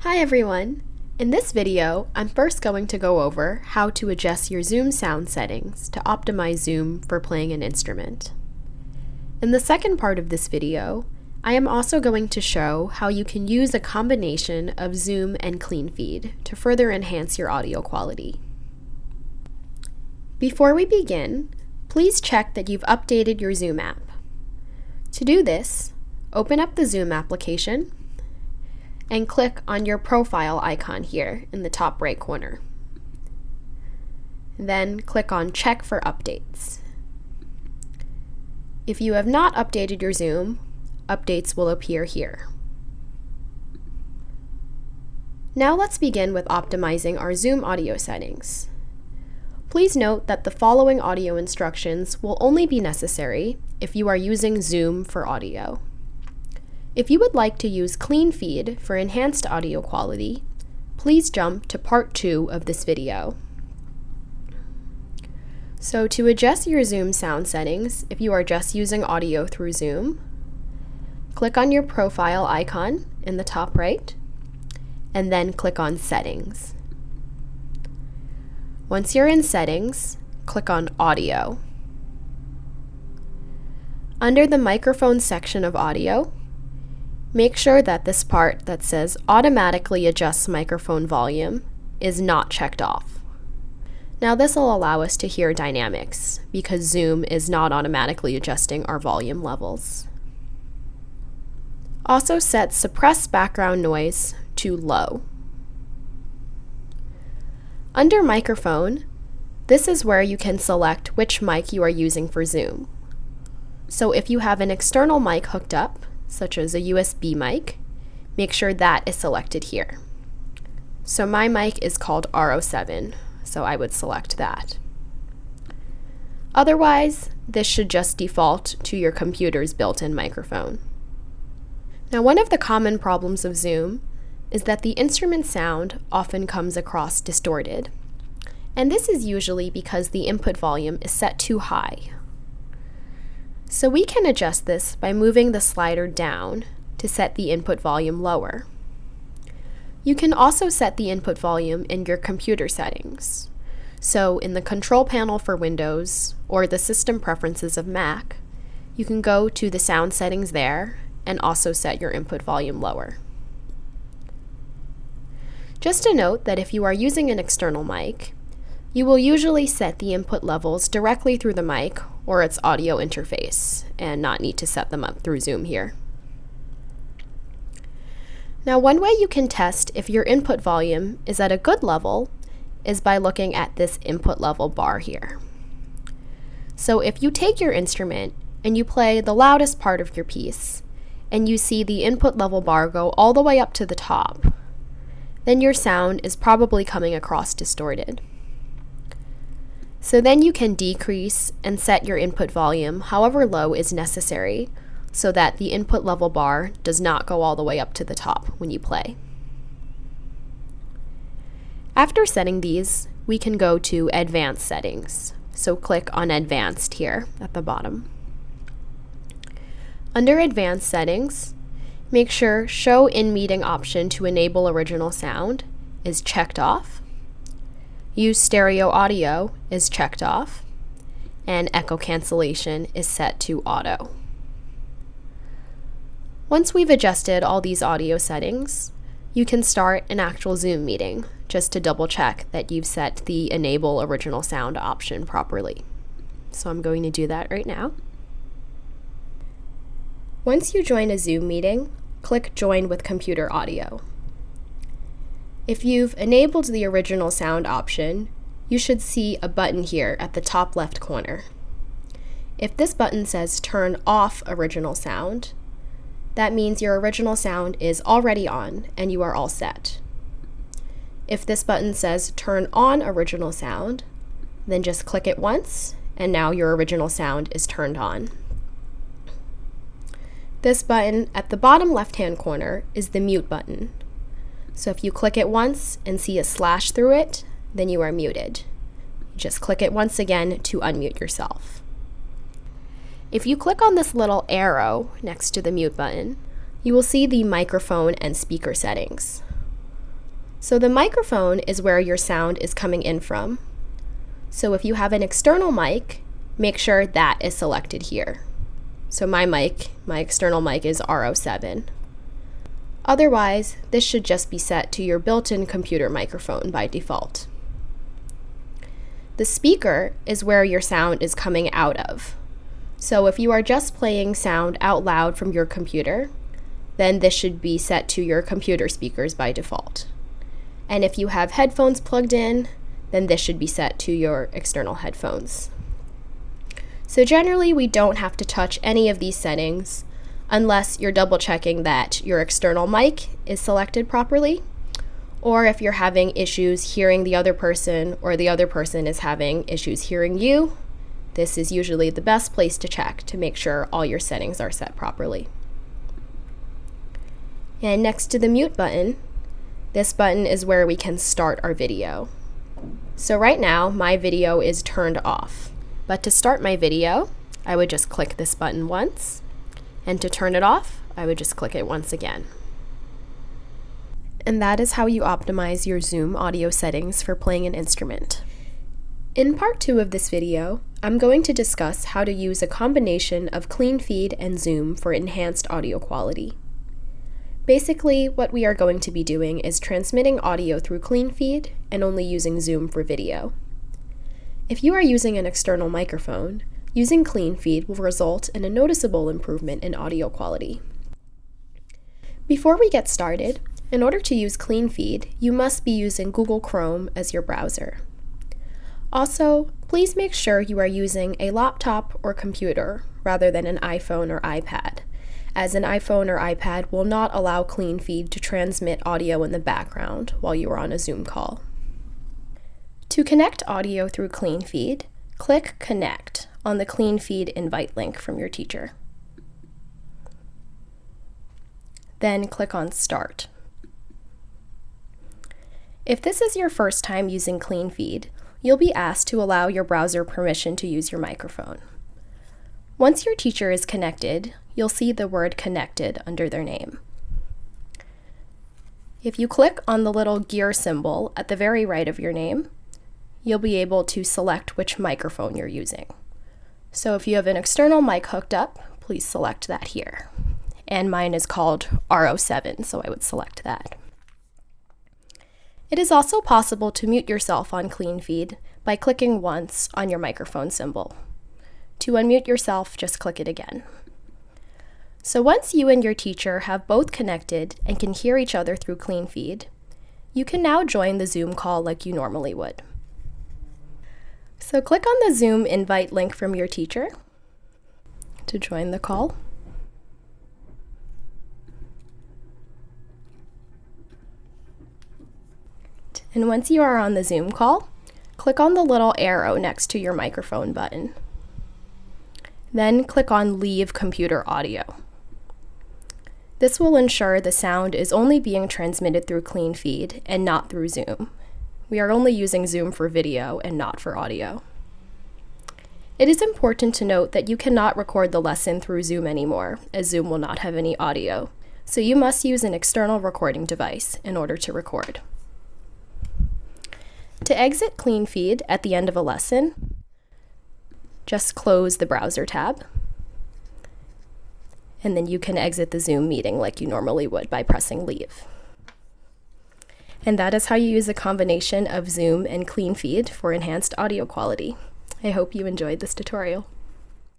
Hi everyone! In this video, I'm first going to go over how to adjust your Zoom sound settings to optimize Zoom for playing an instrument. In the second part of this video, I am also going to show how you can use a combination of Zoom and Cleanfeed to further enhance your audio quality. Before we begin, please check that you've updated your Zoom app. To do this, open up the Zoom application and click on your profile icon here in the top right corner. Then click on Check for Updates. If you have not updated your Zoom, updates will appear here. Now let's begin with optimizing our Zoom audio settings. Please note that the following audio instructions will only be necessary if you are using Zoom for audio. If you would like to use Cleanfeed for enhanced audio quality, please jump to part 2 of this video. So to adjust your Zoom sound settings, if you are just using audio through Zoom, click on your profile icon in the top right, and then click on Settings. Once you're in Settings, click on Audio. Under the microphone section of audio, make sure that this part that says Automatically Adjusts Microphone Volume is not checked off. Now this will allow us to hear dynamics because Zoom is not automatically adjusting our volume levels. Also set Suppress Background Noise to Low. Under Microphone, this is where you can select which mic you are using for Zoom. So if you have an external mic hooked up, such as a USB mic, make sure that is selected here. So my mic is called R07, so I would select that. Otherwise, this should just default to your computer's built-in microphone. Now, one of the common problems of Zoom is that the instrument sound often comes across distorted. And this is usually because the input volume is set too high. So we can adjust this by moving the slider down to set the input volume lower. You can also set the input volume in your computer settings. So in the control panel for Windows or the system preferences of Mac, you can go to the sound settings there and also set your input volume lower. Just a note that if you are using an external mic, you will usually set the input levels directly through the mic or its audio interface and not need to set them up through Zoom here. Now, one way you can test if your input volume is at a good level is by looking at this input level bar here. So if you take your instrument and you play the loudest part of your piece and you see the input level bar go all the way up to the top, then your sound is probably coming across distorted. So then you can decrease and set your input volume however low is necessary so that the input level bar does not go all the way up to the top when you play. After setting these, we can go to Advanced Settings. So click on Advanced here at the bottom. Under Advanced Settings, make sure Show in Meeting option to enable original sound is checked off. Use stereo audio is checked off, and echo cancellation is set to auto. Once we've adjusted all these audio settings, you can start an actual Zoom meeting just to double check that you've set the enable original sound option properly. So I'm going to do that right now. Once you join a Zoom meeting, click Join with Computer Audio. If you've enabled the original sound option, you should see a button here at the top left corner. If this button says Turn Off Original Sound, that means your original sound is already on and you are all set. If this button says Turn On Original Sound, then just click it once and now your original sound is turned on. This button at the bottom left-hand corner is the mute button. So if you click it once and see a slash through it, then you are muted. Just click it once again to unmute yourself. If you click on this little arrow next to the mute button, you will see the microphone and speaker settings. So the microphone is where your sound is coming in from. So if you have an external mic, make sure that is selected here. So my external mic is R07. Otherwise, this should just be set to your built-in computer microphone by default. The speaker is where your sound is coming out of. So if you are just playing sound out loud from your computer, then this should be set to your computer speakers by default. And if you have headphones plugged in, then this should be set to your external headphones. So generally, we don't have to touch any of these settings unless you're double checking that your external mic is selected properly, or if you're having issues hearing the other person or the other person is having issues hearing you. This is usually the best place to check to make sure all your settings are set properly. And next to the mute button, this button is where we can start our video. So right now, my video is turned off. But to start my video, I would just click this button once. And to turn it off, I would just click it once again. And that is how you optimize your Zoom audio settings for playing an instrument. In part 2 of this video, I'm going to discuss how to use a combination of Cleanfeed and Zoom for enhanced audio quality. Basically, what we are going to be doing is transmitting audio through Cleanfeed and only using Zoom for video. If you are using an external microphone, using Cleanfeed will result in a noticeable improvement in audio quality. Before we get started, in order to use Cleanfeed, you must be using Google Chrome as your browser. Also, please make sure you are using a laptop or computer rather than an iPhone or iPad, as an iPhone or iPad will not allow Cleanfeed to transmit audio in the background while you are on a Zoom call. To connect audio through Cleanfeed, click Connect on the Cleanfeed invite link from your teacher. Then click on Start. If this is your first time using Cleanfeed, you'll be asked to allow your browser permission to use your microphone. Once your teacher is connected, you'll see the word Connected under their name. If you click on the little gear symbol at the very right of your name, you'll be able to select which microphone you're using. So if you have an external mic hooked up, please select that here. And mine is called R07, so I would select that. It is also possible to mute yourself on Cleanfeed by clicking once on your microphone symbol. To unmute yourself, just click it again. So once you and your teacher have both connected and can hear each other through Cleanfeed, you can now join the Zoom call like you normally would. So click on the Zoom invite link from your teacher to join the call. And once you are on the Zoom call, click on the little arrow next to your microphone button. Then click on Leave Computer Audio. This will ensure the sound is only being transmitted through Cleanfeed and not through Zoom. We are only using Zoom for video and not for audio. It is important to note that you cannot record the lesson through Zoom anymore, as Zoom will not have any audio, so you must use an external recording device in order to record. To exit Cleanfeed at the end of a lesson, just close the browser tab, and then you can exit the Zoom meeting like you normally would by pressing Leave. And that is how you use a combination of Zoom and Cleanfeed for enhanced audio quality. I hope you enjoyed this tutorial.